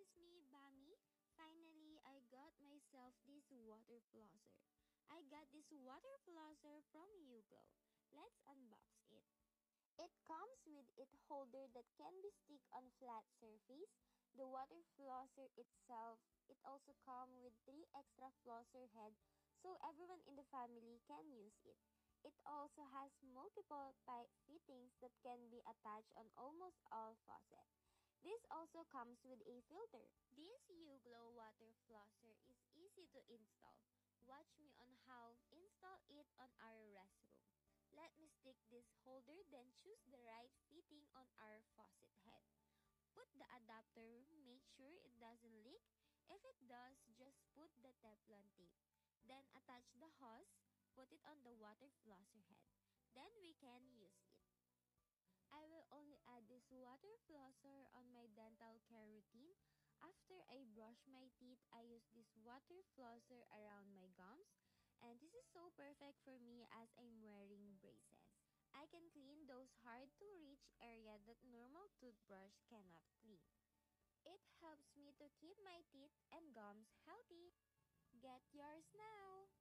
is me, Bami. Finally, I got myself this water flosser. I got this water flosser from Uglo. Let's unbox it. It comes with its holder that can be stick on flat surface. The water flosser itself, it also comes with 3 extra flosser head so everyone in the family can use it. It also has multiple pipe fittings that can be attached on almost all faucets. This also comes with a filter. This Uglo water flosser is easy to install. Watch me on how install it on our restroom. Let me stick this holder, then choose the right fitting on our faucet head. Put the adapter, make sure it doesn't leak. If it does, just put the Teflon tape. Then attach the hose, put it on the water flosser head. Then we can use it. I will only add this water flosser on my dental care routine. After I brush my teeth, I use this water flosser around my gums, and this is so perfect for me as I'm wearing braces. I can clean those hard to reach areas that normal toothbrush cannot clean. It helps me to keep my teeth and gums healthy. Get yours now!